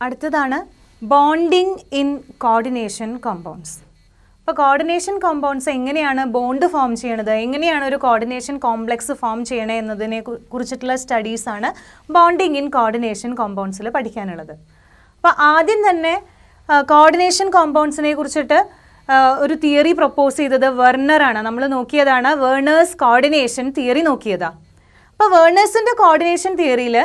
അടുത്തതാണ് bonding in coordination compounds. അപ്പോൾ coordination compounds എങ്ങനെയാണ് ബോണ്ട് ഫോം ചെയ്യണത്, എങ്ങനെയാണ് ഒരു കോർഡിനേഷൻ കോംപ്ലക്സ് ഫോം ചെയ്യണേ എന്നതിനെ കുറിച്ചിട്ടുള്ള സ്റ്റഡീസാണ് ബോണ്ടിങ് ഇൻ കോർഡിനേഷൻ കോമ്പൗണ്ട്സിൽ പഠിക്കാനുള്ളത്. അപ്പോൾ ആദ്യം തന്നെ കോർഡിനേഷൻ കോമ്പൗണ്ട്സിനെ കുറിച്ചിട്ട് ഒരു തിയറി പ്രപ്പോസ് ചെയ്തത് വെർണറാണ്. നമ്മൾ നോക്കിയതാണ് വേർണേഴ്സ് കോർഡിനേഷൻ തിയറി നോക്കിയതാണ്. അപ്പോൾ വേർണേഴ്സിൻ്റെ കോർഡിനേഷൻ തിയറിയിൽ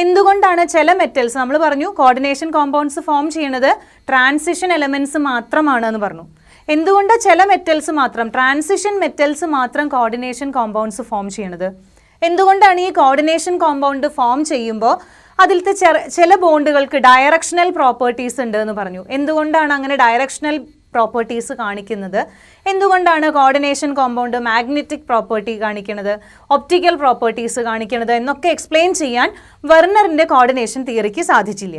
എന്തുകൊണ്ടാണ് ചില മെറ്റൽസ്, നമ്മൾ പറഞ്ഞു കോർഡിനേഷൻ കോമ്പൗണ്ട്സ് ഫോം ചെയ്യണത് ട്രാൻസിഷൻ എലമെൻറ്റ്സ് മാത്രമാണ് എന്ന് പറഞ്ഞു. എന്തുകൊണ്ട് ചില മെറ്റൽസ് മാത്രം, ട്രാൻസിഷൻ മെറ്റൽസ് മാത്രം കോർഡിനേഷൻ കോമ്പൗണ്ട്സ് ഫോം ചെയ്യണത്? എന്തുകൊണ്ടാണ് ഈ കോർഡിനേഷൻ കോമ്പൗണ്ട് ഫോം ചെയ്യുമ്പോൾ അതിലത്തെ ചില ബോണ്ടുകൾക്ക് ഡയറക്ഷണൽ പ്രോപ്പർട്ടീസ് ഉണ്ട് എന്ന് പറഞ്ഞു. എന്തുകൊണ്ടാണ് അങ്ങനെ ഡയറക്ഷണൽ പ്രോപ്പർട്ടീസ് കാണിക്കുന്നത്? എന്തുകൊണ്ടാണ് കോർഡിനേഷൻ കോമ്പൗണ്ട് മാഗ്നറ്റിക് പ്രോപ്പർട്ടി കാണിക്കുന്നത്, ഒപ്റ്റിക്കൽ പ്രോപ്പർട്ടീസ് കാണിക്കുന്നത് എന്നൊക്കെ എക്സ്പ്ലെയിൻ ചെയ്യാൻ വെർണറിൻ്റെ കോർഡിനേഷൻ തിയറിക്ക് സാധിച്ചില്ല.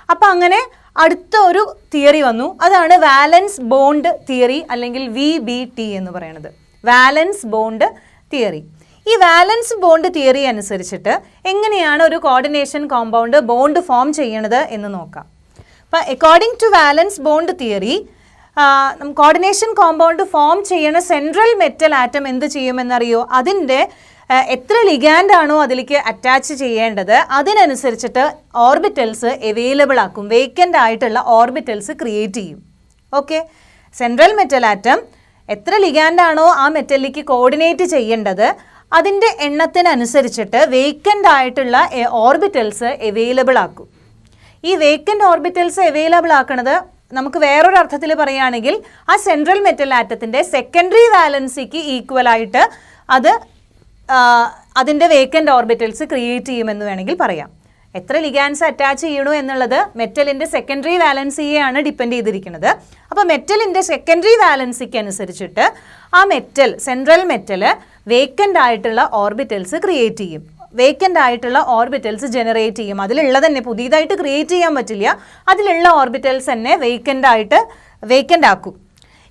അപ്പം അങ്ങനെ അടുത്ത ഒരു തിയറി വന്നു, അതാണ് വാലൻസ് ബോണ്ട് തിയറി അല്ലെങ്കിൽ VBT എന്ന് പറയുന്നത്, വാലൻസ് ബോണ്ട് തിയറി. ഈ വാലൻസ് ബോണ്ട് തിയറി അനുസരിച്ചിട്ട് എങ്ങനെയാണ് ഒരു കോർഡിനേഷൻ കോമ്പൗണ്ട് ബോണ്ട് ഫോം ചെയ്യണത് എന്ന് നോക്കാം. അപ്പം according to valence bond theory coordination compound form ചെയ്യണ സെൻട്രൽ മെറ്റൽ ആറ്റം എന്ത് ചെയ്യുമെന്നറിയോ? അതിൻ്റെ എത്ര ലിഗാൻഡ് ആണോ അതിലേക്ക് അറ്റാച്ച് ചെയ്യേണ്ടത് അതിനനുസരിച്ചിട്ട് ഓർബിറ്റൽസ് അവൈലബിൾ ആക്കും, വേക്കൻ്റ് ആയിട്ടുള്ള ഓർബിറ്റൽസ് ക്രിയേറ്റ് ചെയ്യും. ഓക്കെ, സെൻട്രൽ മെറ്റൽ ആറ്റം എത്ര ലിഗാൻഡ് ആണോ ആ മെറ്റലിലേക്ക് കോർഡിനേറ്റ് ചെയ്യേണ്ടത് അതിൻ്റെ എണ്ണത്തിനനുസരിച്ചിട്ട് വേക്കൻ്റ് ആയിട്ടുള്ള ഓർബിറ്റൽസ് അവൈലബിൾ ആക്കും. ഈ വേക്കൻ്റ് ഓർബിറ്റൽസ് അവൈലബിൾ ആക്കുന്നത് നമുക്ക് വേറൊരു അർത്ഥത്തിൽ പറയുകയാണെങ്കിൽ ആ സെൻട്രൽ മെറ്റൽ ആറ്റത്തിൻ്റെ സെക്കൻഡറി വാലൻസിക്ക് ഈക്വൽ ആയിട്ട് അതിൻ്റെ വേക്കൻ്റ് ഓർബിറ്റൽസ് ക്രിയേറ്റ് ചെയ്യുമെന്ന് വേണമെങ്കിൽ പറയാം. എത്ര ലിഗാൻസ് അറ്റാച്ച് ചെയ്യണോ എന്നുള്ളത് മെറ്റലിൻ്റെ സെക്കൻഡറി വാലൻസിയെയാണ് ഡിപ്പെൻഡ് ചെയ്തിരിക്കുന്നത്. അപ്പോൾ മെറ്റലിൻ്റെ സെക്കൻഡറി വാലൻസിക്ക് അനുസരിച്ചിട്ട് ആ മെറ്റൽ, സെൻട്രൽ മെറ്റൽ വേക്കൻ്റ് ആയിട്ടുള്ള ഓർബിറ്റൽസ് ക്രിയേറ്റ് ചെയ്യും, വേക്കൻ്റ് ആയിട്ടുള്ള ഓർബിറ്റൽസ് ജനറേറ്റ് ചെയ്യും. അതിലുള്ള തന്നെ പുതിയതായിട്ട് ക്രിയേറ്റ് ചെയ്യാൻ പറ്റില്ല, അതിലുള്ള ഓർബിറ്റൽസ് തന്നെ വേക്കൻ്റ് ആക്കും.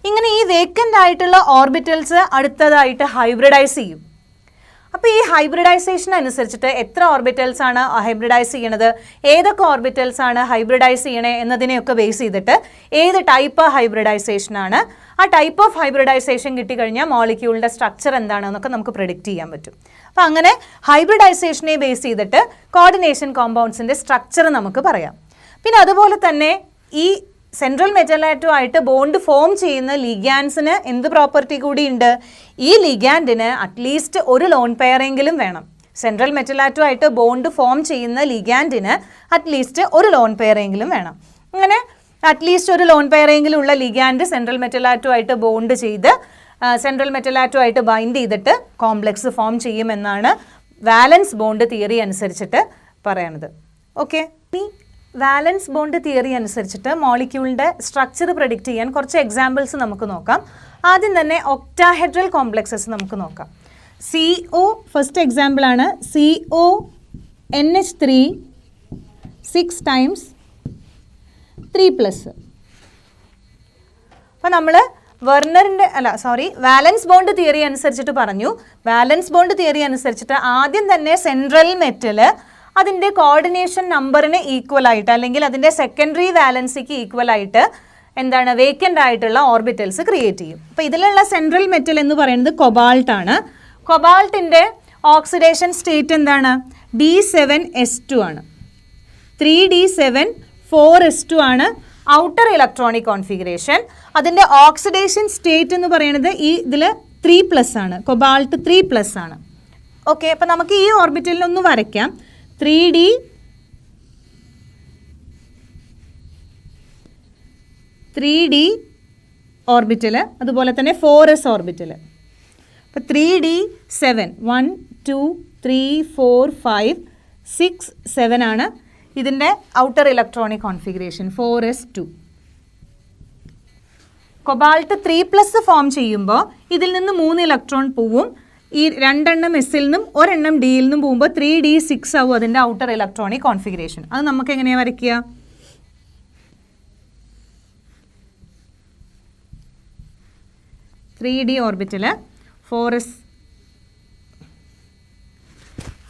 ഇങ്ങനെ ഈ വേക്കൻ്റ് ആയിട്ടുള്ള ഓർബിറ്റൽസ് അടുത്തതായിട്ട് ഹൈബ്രിഡൈസ് ചെയ്യും. അപ്പോൾ ഈ ഹൈബ്രിഡൈസേഷൻ അനുസരിച്ചിട്ട് എത്ര ഓർബിറ്റൽസ് ആണ് ഹൈബ്രിഡൈസ് ചെയ്യണത്, ഏതൊക്കെ ഓർബിറ്റൽസ് ആണ് ഹൈബ്രിഡൈസ് ചെയ്യണേ എന്നതിനെയൊക്കെ ബേസ് ചെയ്തിട്ട് ഏത് ടൈപ്പ് ഹൈബ്രിഡൈസേഷനാണ്, ആ ടൈപ്പ് ഓഫ് ഹൈബ്രിഡൈസേഷൻ കിട്ടിക്കഴിഞ്ഞാൽ മോളിക്യൂളിൻ്റെ സ്ട്രക്ചർ എന്താണെന്നൊക്കെ നമുക്ക് പ്രെഡിക്റ്റ് ചെയ്യാൻ പറ്റും. അപ്പോൾ അങ്ങനെ ഹൈബ്രിഡൈസേഷനെ ബേസ് ചെയ്തിട്ട് കോർഡിനേഷൻ കോമ്പൗണ്ട്സിൻ്റെ സ്ട്രക്ചർ നമുക്ക് പറയാം. പിന്നെ അതുപോലെ തന്നെ ഈ സെൻട്രൽ മെറ്റലാറ്റുമായിട്ട് ബോണ്ട് ഫോം ചെയ്യുന്ന ലിഗാൻസിന് എന്ത് പ്രോപ്പർട്ടി കൂടി ഉണ്ട്? ഈ ലിഗാൻഡിന് അറ്റ്ലീസ്റ്റ് ഒരു ലോൺ പെയറെങ്കിലും വേണം. സെൻട്രൽ മെറ്റലാറ്റുമായിട്ട് ബോണ്ട് ഫോം ചെയ്യുന്ന ലിഗാൻഡിന് അറ്റ്ലീസ്റ്റ് ഒരു ലോൺ പെയറെങ്കിലും വേണം. അങ്ങനെ അറ്റ്ലീസ്റ്റ് ഒരു ലോൺ പെയറെങ്കിലും ഉള്ള ലിഗാൻഡ് സെൻട്രൽ മെറ്റലാറ്റുമായിട്ട് ബോണ്ട് ചെയ്ത് സെൻട്രൽ മെറ്റലാറ്റുമായിട്ട് ബൈൻഡ് ചെയ്തിട്ട് കോംപ്ലക്സ് ഫോം ചെയ്യുമെന്നാണ് വാലൻസ് ബോണ്ട് തിയറി അനുസരിച്ചിട്ട് പറയണത്. ഓക്കെ, ഈ വാലൻസ് ബോണ്ട് തിയറി അനുസരിച്ചിട്ട് മോളിക്യൂളിൻ്റെ സ്ട്രക്ചർ പ്രെഡിക്റ്റ് ചെയ്യാൻ കുറച്ച് എക്സാമ്പിൾസ് നമുക്ക് നോക്കാം. ആദ്യം തന്നെ ഒക്ടാഹെഡ്രൽ കോംപ്ലക്സസ് നമുക്ക് നോക്കാം. CO ഫസ്റ്റ് എക്സാമ്പിളാണ് CONH3 6 times 3+. അപ്പോൾ നമ്മൾ വാലൻസ് ബോണ്ട് തിയറി അനുസരിച്ചിട്ട് പറഞ്ഞു. വാലൻസ് ബോണ്ട് തിയറി അനുസരിച്ചിട്ട് ആദ്യം തന്നെ സെൻട്രൽ മെറ്റൽ അതിൻ്റെ കോർഡിനേഷൻ നമ്പറിന് ഈക്വൽ ആയിട്ട് അല്ലെങ്കിൽ അതിൻ്റെ സെക്കൻഡറി വാലൻസിക്ക് ഈക്വൽ ആയിട്ട് എന്താണ് വേക്കൻ്റ് ആയിട്ടുള്ള ഓർബിറ്റൽസ് ക്രിയേറ്റ് ചെയ്യും. അപ്പോൾ ഇതിലുള്ള സെൻട്രൽ മെറ്റൽ എന്ന് പറയുന്നത് കൊബാൾട്ട് ആണ്. കൊബാൾട്ടിൻ്റെ ഓക്സിഡേഷൻ സ്റ്റേറ്റ് എന്താണ്? D7S2 ആണ്. 3D7 4S2 ആണ് ഔട്ടർ ഇലക്ട്രോണിക് കോൺഫിഗറേഷൻ. അതിൻ്റെ ഓക്സിഡേഷൻ സ്റ്റേറ്റ് എന്ന് പറയുന്നത് ഈ ഇതിൽ 3+ ആണ്, കൊബാൾട്ട് 3+ ആണ്. ഓക്കെ, അപ്പോൾ നമുക്ക് ഈ ഓർബിറ്റലിൽ ഒന്ന് വരയ്ക്കാം. 3D ഓർബിറ്റൽ, അതുപോലെ തന്നെ 4s ഓർബിറ്റൽ. അപ്പോൾ 3D7 1 2 3 4 5 6 7 ആണ് ഇതിൻ്റെ outer electronic configuration. 4s2. Cobalt 3+ form ചെയ്യുമ്പോൾ ഇതിൽ നിന്ന് 3 ഇലക്ട്രോൺ പോവും. ഈ 2 എണ്ണം എസ്സിൽ നിന്നും 1 എണ്ണം ഡിയിൽ നിന്നും പോകുമ്പോൾ 3D6 ആവും അതിൻ്റെ ഔട്ടർ ഇലക്ട്രോണിക് കോൺഫിഗറേഷൻ. അത് നമുക്ക് എങ്ങനെയാണ് വരയ്ക്കുക? 3D ഓർബിറ്റൽ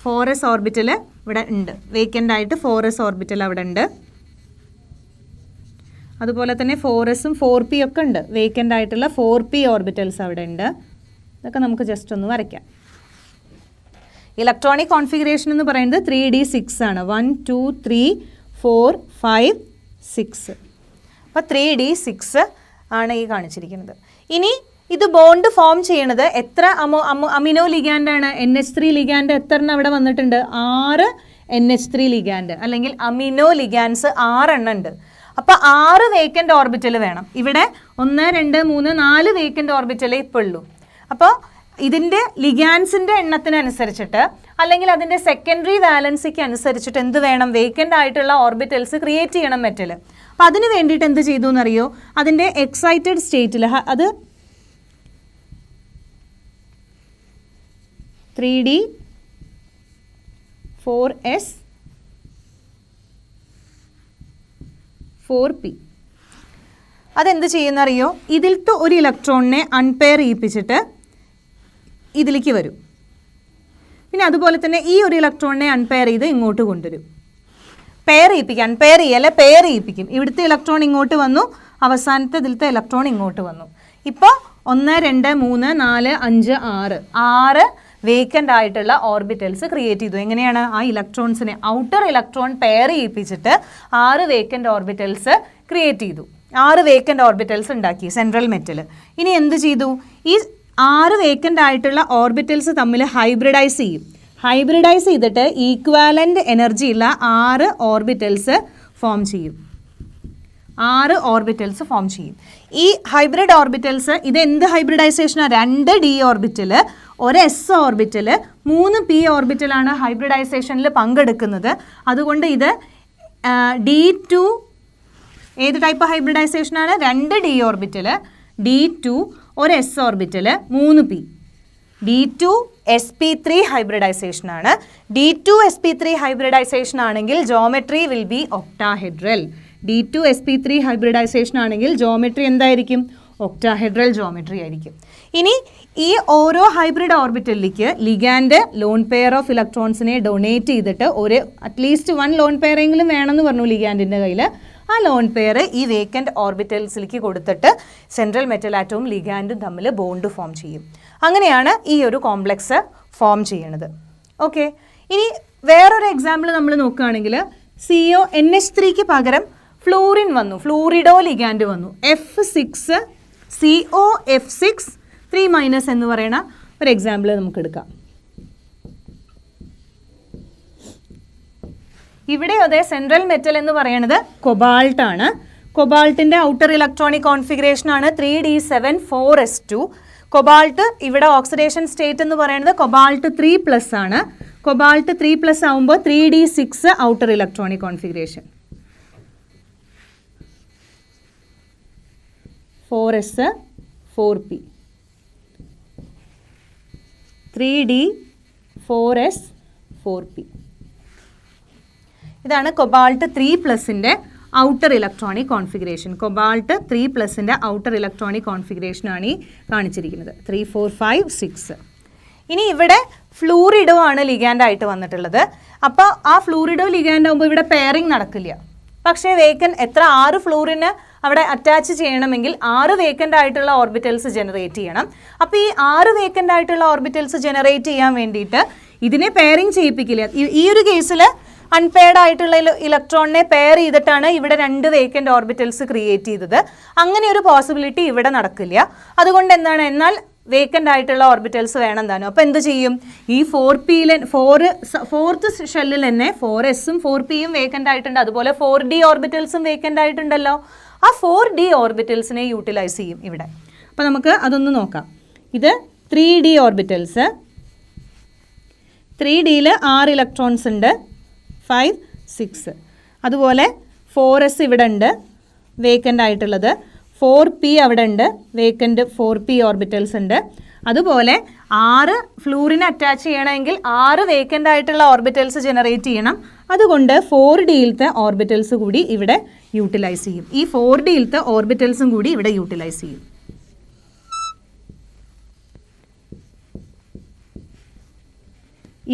4s ഓർബിറ്റൽ ഇവിടെ ഉണ്ട്, വേക്കൻ്റ് ആയിട്ട് 4s ഓർബിറ്റൽ അവിടെ ഉണ്ട്. അതുപോലെ തന്നെ 4s-ഉം 4p ഒക്കെ ഉണ്ട്. വേക്കൻ്റ് ആയിട്ടുള്ള 4p ഓർബിറ്റൽസ് അവിടെ ഉണ്ട്. ഇതൊക്കെ നമുക്ക് ജസ്റ്റ് ഒന്ന് വരയ്ക്കാം. ഇലക്ട്രോണിക് കോൺഫിഗറേഷൻ എന്ന് പറയുന്നത് 3d6 ആണ്. 1 2 3 4 5 6. അപ്പോൾ 3d6 ആണ് ഈ കാണിച്ചിരിക്കുന്നത്. ഇനി ഇത് ബോണ്ട് ഫോം ചെയ്യണത് എത്ര അമിനോ ലിഗാൻഡാണ്? NH3 ലിഗാൻഡ് എത്ര എണ്ണം അവിടെ വന്നിട്ടുണ്ട്? 6 NH3 ലിഗാൻഡ് അല്ലെങ്കിൽ അമിനോ ലിഗാൻഡ്സ് 6 എണ്ണം ഉണ്ട്. അപ്പോൾ 6 വേക്കൻ്റ് ഓർബിറ്റൽ വേണം. ഇവിടെ 1 2 3 4 വേക്കൻ്റ് ഓർബിറ്റലേ ഇപ്പോൾ ഉള്ളൂ. അപ്പോൾ ഇതിൻ്റെ ലിഗാൻസിൻ്റെ എണ്ണത്തിനനുസരിച്ചിട്ട് അല്ലെങ്കിൽ അതിൻ്റെ സെക്കൻഡറി വാലൻസിക്ക് അനുസരിച്ചിട്ട് എന്ത് വേണം? വേക്കൻ്റ് ആയിട്ടുള്ള ഓർബിറ്റൽസ് ക്രിയേറ്റ് ചെയ്യണം മെറ്റൽ. അപ്പോൾ അതിന് വേണ്ടിയിട്ട് എന്ത് ചെയ്തു എന്നറിയോ? അതിൻ്റെ എക്സൈറ്റഡ് സ്റ്റേറ്റിൽ അത് 3d 4s 4p അതെന്ത് ചെയ്യുന്നറിയോ? ഇതിലത്തെ ഒരു ഇലക്ട്രോണിനെ അൺപെയർ ചെയ്യിപ്പിച്ചിട്ട് ഇതിലേക്ക് വരും. പിന്നെ അതുപോലെ തന്നെ ഈ ഒരു ഇലക്ട്രോണിനെ അൺപെയർ ചെയ്ത് ഇങ്ങോട്ട് കൊണ്ടുവരും. പെയർ ചെയ്യിപ്പിക്കും, അൺപെയർ ചെയ്യല്ല, പെയർ ചെയ്യിപ്പിക്കും. ഇവിടുത്തെ ഇലക്ട്രോൺ ഇങ്ങോട്ട് വന്നു, അവസാനത്തെ ഇതിലത്തെ ഇലക്ട്രോൺ ഇങ്ങോട്ട് വന്നു. ഇപ്പോൾ 1 2 3 4 5 6 വേക്കൻ്റ് ആയിട്ടുള്ള ഓർബിറ്റൽസ് ക്രിയേറ്റ് ചെയ്തു. എങ്ങനെയാണ്? ആ ഇലക്ട്രോൺസിനെ ഔട്ടർ ഇലക്ട്രോൺ പെയർ ചെയ്യിപ്പിച്ചിട്ട് 6 വേക്കൻ്റ് ഓർബിറ്റൽസ് ക്രിയേറ്റ് ചെയ്തു. 6 വേക്കൻ്റ് ഓർബിറ്റൽസ് ഉണ്ടാക്കി സെൻട്രൽ മെറ്റൽ. ഇനി എന്ത് ചെയ്തു? ഈ 6 വേക്കൻ്റ് ആയിട്ടുള്ള ഓർബിറ്റൽസ് തമ്മിൽ ഹൈബ്രിഡൈസ് ചെയ്യും. ഹൈബ്രിഡൈസ് ചെയ്തിട്ട് ഈക്വാലൻ്റ് എനർജി ഉള്ള 6 ഓർബിറ്റൽസ് ഫോം ചെയ്യും. 6 ഓർബിറ്റൽസ് ഫോം ചെയ്യും. ഈ ഹൈബ്രിഡ് ഓർബിറ്റൽസ് ഇത് എന്ത് ഹൈബ്രിഡൈസേഷനാണ്? 2d orbital, 1s orbital, 3p ഓർബിറ്റലാണ് ഹൈബ്രിഡൈസേഷനിൽ പങ്കെടുക്കുന്നത്. അതുകൊണ്ട് ഇത് d2 ഏത് ടൈപ്പ് ഹൈബ്രിഡൈസേഷനാണ്? 2d orbital, d2 1s orbital, 3p. d2 sp3 hybridisation ആണ്. d2 sp3 ഹൈബ്രിഡൈസേഷൻ ആണെങ്കിൽ geometry will be octahedral. d2 sp3 hybridisation ആണെങ്കിൽ ജോമെട്രി എന്തായിരിക്കും? ഒക്ടാഹെഡ്രൽ ജോമെട്രി ആയിരിക്കും. ഇനി ഈ ഓരോ ഹൈബ്രിഡ് ഓർബിറ്റലിലേക്ക് ലിഗാൻഡ് ലോൺ പെയർ ഓഫ് ഇലക്ട്രോൺസിനെ ഡൊണേറ്റ് ചെയ്തിട്ട് ഒരു അറ്റ്ലീസ്റ്റ് 1 ലോൺ പെയർ എങ്കിലും വേണമെന്ന് പറഞ്ഞു ലിഗാൻഡിൻ്റെ കയ്യിൽ. ആ ലോൺ പെയർ ഈ വേക്കൻ്റ് ഓർബിറ്റൽസിലേക്ക് കൊടുത്തിട്ട് സെൻട്രൽ മെറ്റൽ ആറ്റവും ലിഗാൻഡും തമ്മിൽ ബോണ്ട് ഫോം ചെയ്യും. അങ്ങനെയാണ് ഈ ഒരു കോംപ്ലക്സ് ഫോം ചെയ്യണത്. ഓക്കെ, ഇനി വേറൊരു എക്സാമ്പിൾ നമ്മൾ നോക്കുകയാണെങ്കിൽ NH3ക്ക് പകരം ഫ്ലൂറിൻ വന്നു, ഫ്ലൂറിഡോ ലിഗാൻഡ് വന്നു. F6 COF6 3- എന്ന് പറയുന്ന ഒരു എക്സാമ്പിൾ നമുക്ക് എടുക്കാം. ഇവിടെ അതേ സെൻട്രൽ മെറ്റൽ എന്ന് പറയുന്നത് കൊബാൾട്ട് ആണ്. കൊബാൾട്ടിൻ്റെ ഔട്ടർ ഇലക്ട്രോണിക് കോൺഫിഗറേഷൻ ആണ് 3d7 4s2. കൊബാൾട്ട് ഇവിടെ ഓക്സിഡേഷൻ സ്റ്റേറ്റ് എന്ന് പറയുന്നത് കൊബാൾട്ട് 3+ ആണ്. കൊബാൾട്ട് 3+ ആവുമ്പോൾ 3d6 outer electronic configuration, 4s 4p, 3d 4s 4p. ഇതാണ് കൊബാൾട്ട് 3+ൻ്റെ ഔട്ടർ ഇലക്ട്രോണിക് കോൺഫിഗറേഷൻ. കൊബാൾട്ട് 3+ൻ്റെ ഔട്ടർ ഇലക്ട്രോണിക് കോൺഫിഗറേഷനാണ് ഈ കാണിച്ചിരിക്കുന്നത്. 3 4 5 6. ഇനി ഇവിടെ ഫ്ലൂറിഡോ ആണ് ലിഗാൻഡ് ആയിട്ട് വന്നിട്ടുള്ളത്. അപ്പോൾ ആ ഫ്ലൂറിഡോ ലിഗാൻഡ് ആകുമ്പോൾ ഇവിടെ പെയറിങ് നടക്കില്ല. പക്ഷേ എത്ര 6 ഫ്ലൂറിന് അവിടെ അറ്റാച്ച് ചെയ്യണമെങ്കിൽ 6 വേക്കൻ്റ് ആയിട്ടുള്ള ഓർബിറ്റൽസ് ജനറേറ്റ് ചെയ്യണം. അപ്പോൾ ഈ 6 വേക്കൻ്റ് ആയിട്ടുള്ള ഓർബിറ്റൽസ് ജനറേറ്റ് ചെയ്യാൻ വേണ്ടിയിട്ട് ഇതിനെ പെയറിങ് ചെയ്യിപ്പിക്കില്ല. ഈ ഒരു കേസിൽ അൺപെയർഡ് ആയിട്ടുള്ള ഇലക്ട്രോണിനെ പെയർ ചെയ്തിട്ടാണ് ഇവിടെ 2 വേക്കൻ്റ് ഓർബിറ്റൽസ് ക്രിയേറ്റ് ചെയ്തത്. അങ്ങനെ ഒരു പോസിബിലിറ്റി ഇവിടെ നടക്കില്ല. അതുകൊണ്ട് എന്നാൽ വേക്കൻ്റ് ആയിട്ടുള്ള ഓർബിറ്റൽസ് വേണം താനും. അപ്പോൾ എന്ത് ചെയ്യും? ഈ 4th ഷെല്ലിൽ തന്നെ 4s-ഉം 4p-യും വേക്കൻ്റ് ആയിട്ടുണ്ട്. അതുപോലെ 4d ഓർബിറ്റൽസും വേക്കൻ്റ് ആയിട്ടുണ്ടല്ലോ. ആ 4d ഓർബിറ്റൽസിനെ യൂട്ടിലൈസ് ചെയ്യും ഇവിടെ. അപ്പോൾ നമുക്ക് അതൊന്ന് നോക്കാം. ഇത് 3d ഓർബിറ്റൽസ്. 3dയിൽ 6 ഇലക്ട്രോൺസ് ഉണ്ട്, 5 6. അതുപോലെ 4s ഇവിടെ ഉണ്ട് വേക്കൻ്റ് ആയിട്ടുള്ളത്, 4p അവിടെ ഉണ്ട് വേക്കൻ്റ് 4p ഓർബിറ്റൽസ് ഉണ്ട്. അതുപോലെ 6 ഫ്ലൂറിനെ അറ്റാച്ച് ചെയ്യണമെങ്കിൽ 6 വേക്കൻ്റ് ആയിട്ടുള്ള ഓർബിറ്റൽസ് ജനറേറ്റ് ചെയ്യണം. അതുകൊണ്ട് 4dയിലത്തെ ഓർബിറ്റൽസ് കൂടി ഇവിടെ യൂട്ടിലൈസ് ചെയ്യും. ഈ 4dയിലത്തെ ഓർബിറ്റൽസും കൂടി ഇവിടെ യൂട്ടിലൈസ് ചെയ്യും.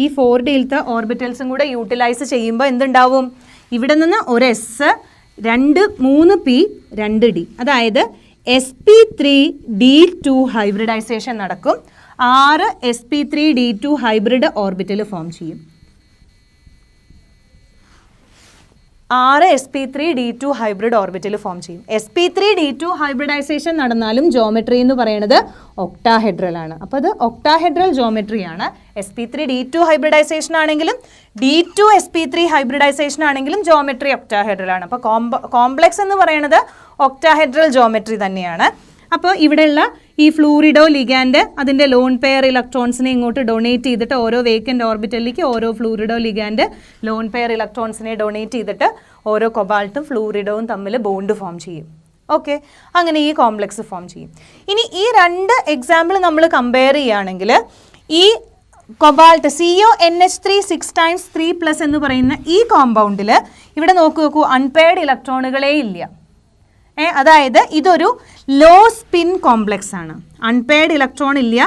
ഈ 4dയിലത്തെ ഓർബിറ്റൽസും കൂടെ യൂട്ടിലൈസ് ചെയ്യുമ്പോൾ എന്തുണ്ടാവും? ഇവിടെ നിന്ന് ഒരു S, 3p 2d, അതായത് sp3d2 ഹൈബ്രിഡൈസേഷൻ നടക്കും. 6 sp3d2 ഹൈബ്രിഡ് ഓർബിറ്റൽ ഫോം ചെയ്യും. 6 sp3d2 ഹൈബ്രിഡ് ഓർബിറ്റൽ ഫോം ചെയ്യും. sp3d2 ഹൈബ്രിഡൈസേഷൻ നടന്നാലും ജോമെട്രി എന്ന് പറയുന്നത് ഒക്ടാഹെഡ്രൽ ആണ്. അപ്പോൾ അത് ഒക്ടാഹെഡ്രൽ ജോമെട്രി ആണ്. sp3d2 ഹൈബ്രിഡൈസേഷൻ ആണെങ്കിലും d2 sp3 ഹൈബ്രിഡൈസേഷൻ ആണെങ്കിലും ജോമെട്രി ഒക്ടാഹെഡ്രൽ ആണ്. അപ്പോൾ കോംപ്ലക്സ് എന്ന് പറയുന്നത് ഒക്ടാഹെഡ്രൽ ജോമെട്രി തന്നെയാണ്. അപ്പോൾ ഇവിടെയുള്ള ഈ ഫ്ലൂറിഡോ ലിഗാൻഡ് അതിൻ്റെ ലോൺ പെയർ ഇലക്ട്രോൺസിനെ ഇങ്ങോട്ട് ഡൊണേറ്റ് ചെയ്തിട്ട് ഓരോ വേക്കൻറ്റ് ഓർബിറ്റലിലേക്ക് ഓരോ ഫ്ലൂറിഡോ ലിഗാൻഡ് ലോൺ പെയർ ഇലക്ട്രോൺസിനെ ഡൊണേറ്റ് ചെയ്തിട്ട് ഓരോ കൊബാൾട്ടും ഫ്ലൂറിഡോവും തമ്മിൽ ബോണ്ട് ഫോം ചെയ്യും. ഓക്കെ, അങ്ങനെ ഈ കോംപ്ലക്സ് ഫോം ചെയ്യും. ഇനി ഈ 2 എക്സാമ്പിൾ നമ്മൾ കമ്പയർ ചെയ്യുകയാണെങ്കിൽ ഈ കൊബാൾട്ട് CONH3 6 times 3+ എന്ന് പറയുന്ന ഈ കോമ്പൗണ്ടിൽ ഇവിടെ നോക്കൂ അൺപെയർഡ് ഇലക്ട്രോണുകളേ ഇല്ല. അതായത് ഇതൊരു ലോ സ്പിൻ കോംപ്ലക്സ് ആണ്. അൺപെയർഡ് ഇലക്ട്രോൺ ഇല്ല,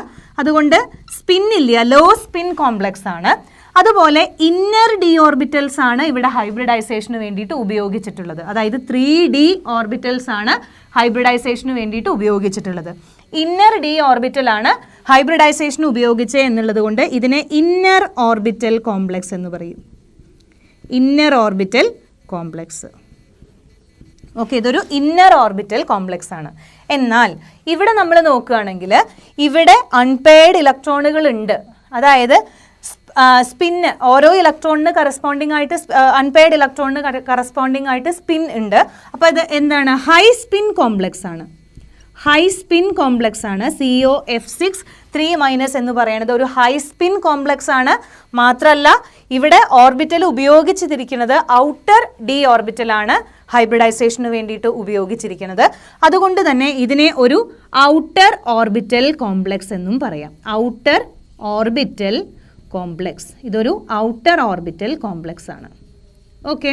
അതുകൊണ്ട് സ്പിൻ ഇല്ല, ലോ സ്പിൻ കോംപ്ലക്സ് ആണ്. അതുപോലെ ഇന്നർ ഡി ഓർബിറ്റൽസ് ആണ് ഇവിടെ ഹൈബ്രിഡൈസേഷന് വേണ്ടിയിട്ട് ഉപയോഗിച്ചിട്ടുള്ളത്. അതായത് 3D ഓർബിറ്റൽസ് ആണ് ഹൈബ്രിഡൈസേഷന് വേണ്ടിയിട്ട് ഉപയോഗിച്ചിട്ടുള്ളത്. ഇന്നർ ഡി ഓർബിറ്റലാണ് ഹൈബ്രിഡൈസേഷന് ഉപയോഗിച്ചത് എന്നുള്ളത് കൊണ്ട് ഇതിനെ ഇന്നർ ഓർബിറ്റൽ കോംപ്ലക്സ് എന്ന് പറയും. Inner orbital complex. ഓക്കെ, ഇതൊരു ഇന്നർ ഓർബിറ്റൽ കോംപ്ലക്സ് ആണ്. എന്നാൽ ഇവിടെ നമ്മൾ നോക്കുകയാണെങ്കിൽ ഇവിടെ അൺപെയർഡ് ഇലക്ട്രോണുകൾ ഉണ്ട്. അതായത് സ്പിന്ന് ഓരോ ഇലക്ട്രോണിന് കറസ്പോണ്ടിങ് ആയിട്ട് അൺപെയർഡ് ഇലക്ട്രോണിന് കറസ്പോണ്ടിങ് ആയിട്ട് സ്പിൻ ഉണ്ട്. അപ്പോൾ ഇത് എന്താണ്? ഹൈ സ്പിൻ കോംപ്ലക്സ് ആണ്. ഹൈ സ്പിൻ കോംപ്ലക്സ് ആണ്. COF6 3- എന്ന് പറയുന്നത് ഒരു ഹൈ സ്പിൻ കോംപ്ലക്സ് ആണ്. മാത്രമല്ല ഇവിടെ ഓർബിറ്റൽ ഉപയോഗിച്ചിരിക്കുന്നത് ഔട്ടർ ഡി ഓർബിറ്റലാണ് ഹൈബ്രിഡൈസേഷന് വേണ്ടിയിട്ട് ഉപയോഗിച്ചിരിക്കുന്നത്. അതുകൊണ്ട് തന്നെ ഇതിനെ ഒരു ഔട്ടർ ഓർബിറ്റൽ കോംപ്ലക്സ് എന്നും പറയാം. ഔട്ടർ ഓർബിറ്റൽ കോംപ്ലക്സ്, ഇതൊരു ഔട്ടർ ഓർബിറ്റൽ കോംപ്ലക്സ് ആണ്. ഓക്കെ,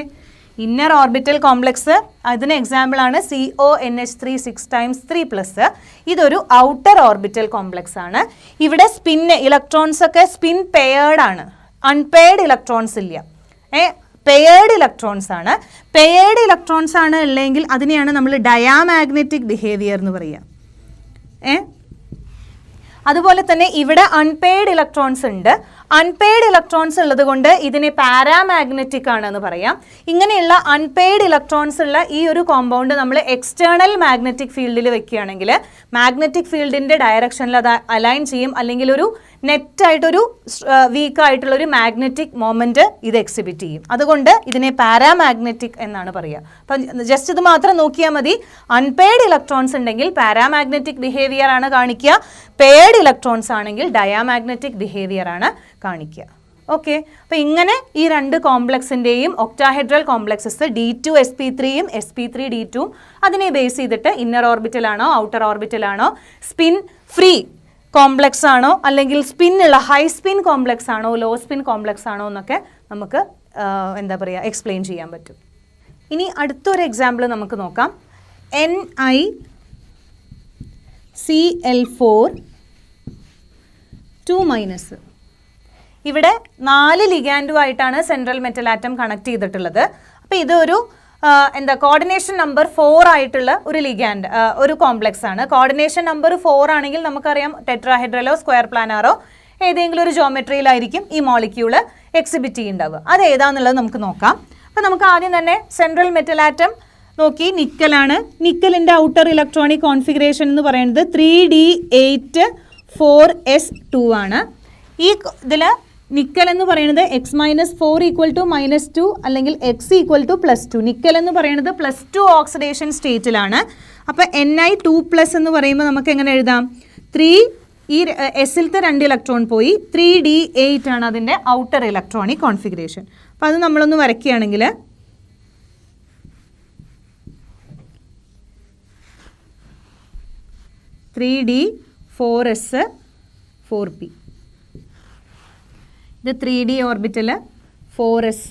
ഇന്നർ ഓർബിറ്റൽ കോംപ്ലക്സ് അതിന് എക്സാമ്പിൾ ആണ് CONH3 6 times 3+. ഇതൊരു ഔട്ടർ ഓർബിറ്റൽ കോംപ്ലക്സ് ആണ്. ഇവിടെ സ്പിൻ ഇലക്ട്രോൺസ് ഒക്കെ സ്പിൻ പെയർഡ് ആണ്, അൺപെയർഡ് ഇലക്ട്രോൺസ് ഇല്ല. പെയർഡ് ഇലക്ട്രോൺസ് ആണ്. പെയർഡ് ഇലക്ട്രോൺസ് ആണ് ഉള്ളെങ്കിൽ അതിനെയാണ് നമ്മൾ ഡയാമാഗ്നറ്റിക് ബിഹേവിയർ എന്ന് പറയുക. അതുപോലെ തന്നെ ഇവിടെ അൺപെയർഡ് ഇലക്ട്രോൺസ് ഉണ്ട്. അൺപെയർഡ് ഇലക്ട്രോൺസ് ഉള്ളത് കൊണ്ട് ഇതിനെ പാരാമാഗ്നറ്റിക് ആണെന്ന് പറയാം. ഇങ്ങനെയുള്ള അൺപെയർഡ് ഇലക്ട്രോൺസ് ഉള്ള ഈ ഒരു കോമ്പൗണ്ട് നമ്മൾ എക്സ്റ്റേണൽ മാഗ്നറ്റിക് ഫീൽഡിൽ വെക്കുകയാണെങ്കിൽ മാഗ്നറ്റിക് ഫീൽഡിൻ്റെ ഡയറക്ഷനിൽ അത് അലൈൻ ചെയ്യും, അല്ലെങ്കിൽ ഒരു നെറ്റായിട്ടൊരു വീക്കായിട്ടുള്ള ഒരു മാഗ്നറ്റിക് മൊമെൻറ്റ് ഇത് എക്സിബിറ്റ് ചെയ്യും. അതുകൊണ്ട് ഇതിനെ പാരാമാഗ്നറ്റിക് എന്നാണ് പറയുക. അപ്പം ജസ്റ്റ് ഇത് മാത്രം നോക്കിയാൽ മതി. അൺപെയർഡ് ഇലക്ട്രോൺസ് ഉണ്ടെങ്കിൽ പാരാമാഗ്നറ്റിക് ബിഹേവിയർ ആണ് കാണിക്കുക, പെയർഡ് ഇലക്ട്രോൺസ് ആണെങ്കിൽ ഡയാമാഗ്നറ്റിക് ബിഹേവിയർ ആണ് കാണിക്കുക. ഓക്കെ, അപ്പോൾ ഇങ്ങനെ ഈ 2 കോംപ്ലക്സിൻ്റെയും ഒക്ടാഹെഡ്രൽ കോംപ്ലക്സസ് D2 sp3യും sp3 d2ഉം അതിനെ ബേസ് ചെയ്തിട്ട് ഇന്നർ ഓർബിറ്റലാണോ ഔട്ടർ ഓർബിറ്റലാണോ സ്പിൻ ഫ്രീ കോംപ്ലക്സ് ആണോ അല്ലെങ്കിൽ സ്പിന്നുള്ള ഹൈ സ്പിൻ കോംപ്ലക്സ് ആണോ ലോ സ്പിൻ കോംപ്ലക്സ് ആണോ എന്നൊക്കെ നമുക്ക് എന്താ പറയുക എക്സ്പ്ലെയിൻ ചെയ്യാൻ പറ്റും. ഇനി അടുത്തൊരു എക്സാമ്പിൾ നമുക്ക് നോക്കാം. NiCl4 2-. ഇവിടെ 4 ലിഗാൻഡുമായിട്ടാണ് സെൻട്രൽ മെറ്റൽ ആറ്റം കണക്ട് ചെയ്തിട്ടുള്ളത്. അപ്പോൾ ഇതൊരു കോർഡിനേഷൻ നമ്പർ 4 ആയിട്ടുള്ള ഒരു ലിഗാൻഡ് ഒരു കോംപ്ലക്സ് ആണ്. കോർഡിനേഷൻ നമ്പർ 4 ആണെങ്കിൽ നമുക്കറിയാം ടെട്രാഹെഡ്രലോ സ്ക്വയർ പ്ലാനാറോ ഏതെങ്കിലും ഒരു ജോമെട്രിയിലായിരിക്കും ഈ മോളിക്യൂള് എക്സിബിറ്റ് ചെയ്യുന്നുണ്ടാവുക. അത് ഏതാണെന്നുള്ളത് നമുക്ക് നോക്കാം. അപ്പോൾ നമുക്ക് ആദ്യം തന്നെ സെൻട്രൽ മെറ്റൽ ആറ്റം നോക്കി. നിക്കലാണ്. നിക്കലിൻ്റെ ഔട്ടർ ഇലക്ട്രോണിക് കോൺഫിഗറേഷൻ എന്ന് പറയുന്നത് 3d8 4s2 ആണ്. ഈ ഇതിൽ നിക്കൽ എന്ന് പറയുന്നത് x-4 = -2 അല്ലെങ്കിൽ x = +2. നിക്കൽ എന്ന് പറയുന്നത് +2 ഓക്സിഡേഷൻ സ്റ്റേറ്റിലാണ്. അപ്പോൾ Ni2+ എന്ന് പറയുമ്പോൾ നമുക്ക് എങ്ങനെ എഴുതാം? 3 ഈ എസിലത്തെ 2 ഇലക്ട്രോൺ പോയി 3d8 ആണ് അതിൻ്റെ ഔട്ടർ ഇലക്ട്രോണിക് കോൺഫിഗറേഷൻ. അപ്പോൾ അത് നമ്മളൊന്ന് വരയ്ക്കുകയാണെങ്കിൽ 3d 4s 4p. ഇത് 3D ഓർബിറ്റൽ 4s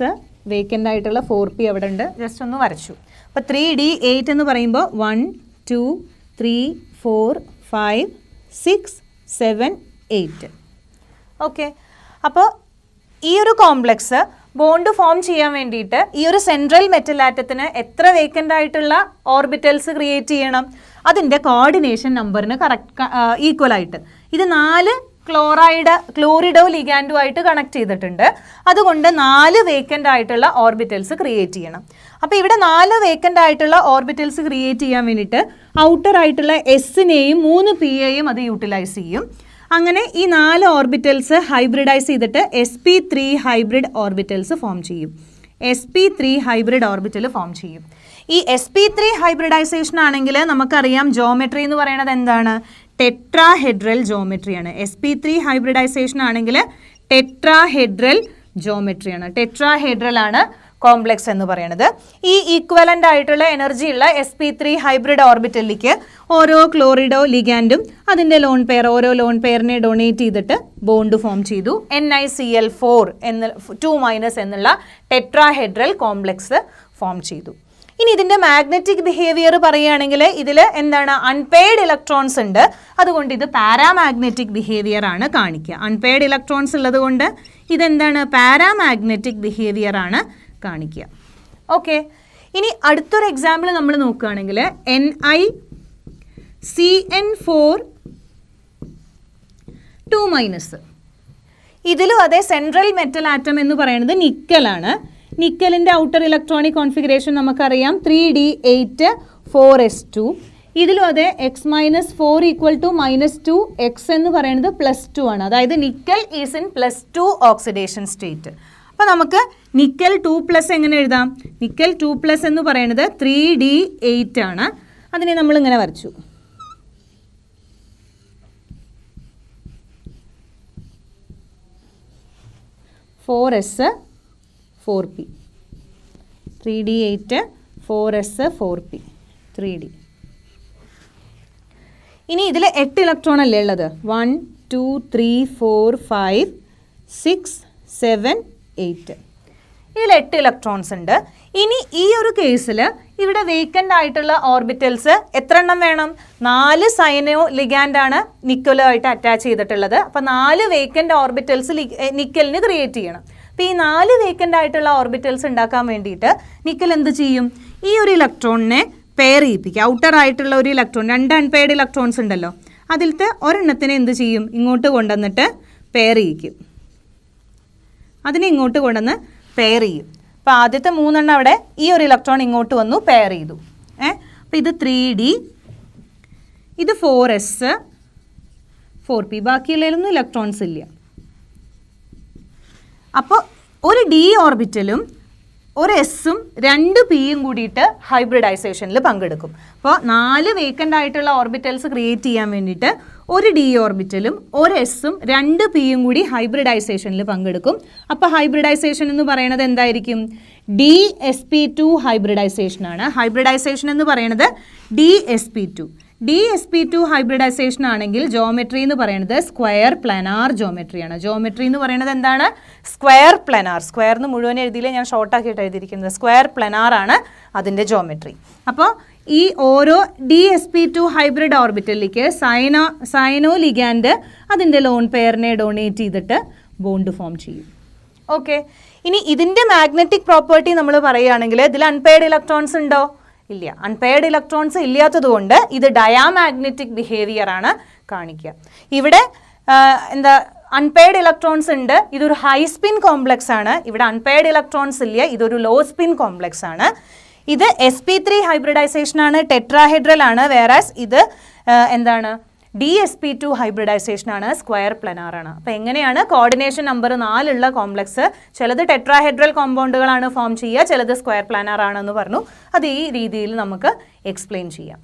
വേക്കൻ്റ് ആയിട്ടുള്ള 4p അവിടെ ഉണ്ട്. ജസ്റ്റ് ഒന്ന് വരച്ചു. അപ്പോൾ 3d8 എന്ന് പറയുമ്പോൾ 1 2 3 4 5 6 7 8. ഓക്കെ, അപ്പോൾ ഈ ഒരു കോംപ്ലക്സ് ബോണ്ട് ഫോം ചെയ്യാൻ വേണ്ടിയിട്ട് ഈ ഒരു സെൻട്രൽ മെറ്റൽ ആറ്റത്തിന് എത്ര വേക്കൻ്റ് ആയിട്ടുള്ള ഓർബിറ്റൽസ് ക്രിയേറ്റ് ചെയ്യണം? അതിൻ്റെ കോർഡിനേഷൻ നമ്പറിന് ഈക്വൽ ആയിട്ട്. ഇത് 4 ക്ലോറിഡോ ലിഗാൻഡുമായിട്ട് കണക്ട് ചെയ്തിട്ടുണ്ട്. അതുകൊണ്ട് 4 വേക്കൻ്റ് ആയിട്ടുള്ള ഓർബിറ്റൽസ് ക്രിയേറ്റ് ചെയ്യണം. അപ്പോൾ ഇവിടെ 4 വേക്കൻ്റ് ആയിട്ടുള്ള ഓർബിറ്റൽസ് ക്രിയേറ്റ് ചെയ്യാൻ വേണ്ടിയിട്ട് ഔട്ടർ ആയിട്ടുള്ള എസിനെയും 3 പിയെയും അത് യൂട്ടിലൈസ് ചെയ്യും. അങ്ങനെ ഈ 4 ഓർബിറ്റൽസ് ഹൈബ്രിഡൈസ് ചെയ്തിട്ട് sp3 ഹൈബ്രിഡ് ഓർബിറ്റൽസ് ഫോം ചെയ്യും. sp3 ഹൈബ്രിഡ് ഓർബിറ്റൽ ഫോം ചെയ്യും. ഈ sp3 ഹൈബ്രിഡൈസേഷൻ ആണെങ്കിൽ നമുക്കറിയാം ജോമെട്രി എന്ന് പറയുന്നത് എന്താണ്? ടെട്രാഹെഡ്രൽ ജോമെട്രിയാണ്. sp3 ഹൈബ്രിഡൈസേഷൻ ആണെങ്കിൽ ടെട്രാഹെഡ്രൽ ജോമെട്രിയാണ്. ടെട്രാഹെഡ്രൽ ആണ് കോംപ്ലക്സ് എന്ന് പറയുന്നത്. ഈ ഈക്വലൻ്റ് ആയിട്ടുള്ള എനർജി ഉള്ള sp3 ഹൈബ്രിഡ് ഓർബിറ്റലിലേക്ക് ഓരോ ക്ലോറിഡോ ലിഗാൻഡും അതിൻ്റെ ലോൺ പെയർ ഓരോ ലോൺ പെയറിനെ ഡൊണേറ്റ് ചെയ്തിട്ട് ബോണ്ട് ഫോം ചെയ്തു. NiCl4 2- എന്നുള്ള ടെട്രാഹെഡ്രൽ കോംപ്ലക്സ് ഫോം ചെയ്തു. ഇനി ഇതിൻ്റെ മാഗ്നറ്റിക് ബിഹേവിയർ പറയുകയാണെങ്കിൽ ഇതിൽ എന്താണ്? അൺപെയർഡ് ഇലക്ട്രോൺസ് ഉണ്ട്. അതുകൊണ്ട് ഇത് പാരാമാഗ്നറ്റിക് ബിഹേവിയർ ആണ് കാണിക്കുക. അൺപെയർഡ് ഇലക്ട്രോൺസ് ഉള്ളത് കൊണ്ട് ഇതെന്താണ്? പാരാമാഗ്നറ്റിക് ബിഹേവിയർ ആണ് കാണിക്കുക. ഓക്കെ, ഇനി അടുത്തൊരു എക്സാമ്പിൾ നമ്മൾ നോക്കുകയാണെങ്കിൽ NiCN4 2-. ഇതിലും അതേ സെൻട്രൽ മെറ്റൽ ആറ്റം എന്ന് പറയുന്നത് നിക്കലാണ്. നിക്കലിൻ്റെ ഔട്ടർ ഇലക്ട്രോണിക് കോൺഫിഗറേഷൻ നമുക്കറിയാം 3d8 4s2. ഇതിലും അതെ x-4 = -2, x എന്ന് പറയുന്നത് +2 ആണ്. അതായത് nickel is in +2 oxidation state. അപ്പോൾ നമുക്ക് നിക്കൽ 2+ എങ്ങനെ എഴുതാം? നിക്കൽ 2+ എന്ന് പറയുന്നത് 3d8 ആണ്. അതിനെ നമ്മൾ ഇങ്ങനെ വരച്ചു. (4s 4p) 3d8 4s 4p 3d. ഇനി ഇതിൽ 8 ഇലക്ട്രോൺ അല്ലേ ഉള്ളത്? 1 2 3 4 5 6 7 8. ഇതിൽ 8 ഇലക്ട്രോൺസ് ഉണ്ട്. ഇനി ഈ ഒരു കേസിൽ ഇവിടെ വേക്കൻ്റ് ആയിട്ടുള്ള ഓർബിറ്റൽസ് എത്ര എണ്ണം വേണം? 4 സൈനോ ലിഗാൻഡാണ് നിക്കലുമായിട്ട് അറ്റാച്ച് ചെയ്തിട്ടുള്ളത്. അപ്പോൾ 4 വേക്കൻ്റ് ഓർബിറ്റൽസ് നിക്കലിന് ക്രിയേറ്റ് ചെയ്യണം. അപ്പോൾ ഈ 4 വേക്കൻ്റ് ആയിട്ടുള്ള ഓർബിറ്റൽസ് ഉണ്ടാക്കാൻ വേണ്ടിയിട്ട് നിക്കൽ എന്ത് ചെയ്യും? ഈ ഒരു ഇലക്ട്രോണിനെ പെയർ ചെയ്യിപ്പിക്കുക. ഔട്ടർ ആയിട്ടുള്ള ഒരു ഇലക്ട്രോൺ, 2 അൺപെയർഡ് ഇലക്ട്രോൺസ് ഉണ്ടല്ലോ, അതിലത്തെ ഒരെണ്ണത്തിനെ എന്ത് ചെയ്യും? ഇങ്ങോട്ട് കൊണ്ടുവന്നിട്ട് പെയർ ചെയ്യിക്കും. അതിനെ ഇങ്ങോട്ട് കൊണ്ടുവന്ന് പെയർ ചെയ്യും. അപ്പോൾ ആദ്യത്തെ 3 എണ്ണം അവിടെ ഈ ഒരു ഇലക്ട്രോൺ ഇങ്ങോട്ട് വന്നു പെയർ ചെയ്തു. അപ്പോൾ ഇത് 3d, ഇത് 4s 4p. ബാക്കിയുള്ളതിലൊന്നും ഇലക്ട്രോൺസ് ഇല്ല. അപ്പോൾ ഒരു d ഓർബിറ്റലും ഒരു എസ്സും 2 പിയും കൂടിയിട്ട് ഹൈബ്രിഡൈസേഷനിൽ പങ്കെടുക്കും. അപ്പോൾ 4 വേക്കൻ്റ് ആയിട്ടുള്ള ഓർബിറ്റൽസ് ക്രിയേറ്റ് ചെയ്യാൻ വേണ്ടിയിട്ട് ഒരു d ഓർബിറ്റലും ഒരു എസ്സും 2 പിയും കൂടി ഹൈബ്രിഡൈസേഷനിൽ പങ്കെടുക്കും. അപ്പോൾ ഹൈബ്രിഡൈസേഷൻ എന്ന് പറയുന്നത് എന്തായിരിക്കും? dsp2 ഹൈബ്രിഡൈസേഷൻ ആണ്. ഹൈബ്രിഡൈസേഷൻ എന്ന് പറയുന്നത് dsp2 ഹൈബ്രിഡൈസേഷൻ ആണെങ്കിൽ ജോമെട്രി എന്ന് പറയുന്നത് സ്ക്വയർ പ്ലാനാർ ജോമെട്രിയാണ്. ജോമെട്രി എന്ന് പറയുന്നത് എന്താണ്? Square planar. സ്ക്വയർ എന്ന് മുഴുവൻ എഴുതിയില്ല, ഞാൻ ഷോർട്ടാക്കിയിട്ട് എഴുതിയിരിക്കുന്നത്. സ്ക്വയർ പ്ലാനാർ ആണ് അതിൻ്റെ ജോമെട്രി. അപ്പോൾ ഈ ഓരോ dsp2 ഹൈബ്രിഡ് ഓർബിറ്റലിലേക്ക് സൈനോ ലിഗാൻഡ് അതിൻ്റെ ലോൺ പെയറിനെ ഡൊണേറ്റ് ചെയ്തിട്ട് ബോണ്ട് ഫോം ചെയ്യും. ഓക്കെ, ഇനി ഇതിൻ്റെ മാഗ്നറ്റിക് പ്രോപ്പർട്ടി നമ്മൾ പറയുകയാണെങ്കിൽ ഇതിൽ അൺപെയർഡ് ഇലക്ട്രോൺസ് ഉണ്ടോ? ഇല്ല. അൺപെയർഡ് ഇലക്ട്രോൺസ് ഇല്ലാത്തതുകൊണ്ട് ഇത് ഡയാമാഗ്നറ്റിക് ബിഹേവിയർ ആണ് കാണിക്കുക. ഇവിടെ അൺപെയർഡ് ഇലക്ട്രോൺസ് ഉണ്ട്. ഇതൊരു ഹൈ സ്പിൻ കോംപ്ലക്സ് ആണ്. ഇവിടെ അൺപെയർഡ് ഇലക്ട്രോൺസ് ഇല്ല. ഇതൊരു ലോ സ്പിൻ കോംപ്ലക്സ് ആണ്. ഇത് sp3 ഹൈബ്രിഡൈസേഷൻ ആണ്, ടെട്രാഹെഡ്രൽ ആണ്. വേറാസ് ഇത് dsp2 ഹൈബ്രിഡൈസേഷൻ ആണ്, സ്ക്വയർ പ്ലാനാർ ആണ്. അപ്പോൾ എങ്ങനെയാണ് കോർഡിനേഷൻ നമ്പർ 4 ഉള്ള കോംപ്ലക്സ്? ചിലത് ടെട്രാഹെഡ്രൽ കോമ്പൗണ്ടുകളാണ് ഫോം ചെയ്യുക, ചിലത് സ്ക്വയർ പ്ലാനാർ ആണെന്ന് പറഞ്ഞു. അത് ഈ രീതിയിൽ നമുക്ക് എക്സ്പ്ലെയിൻ ചെയ്യാം.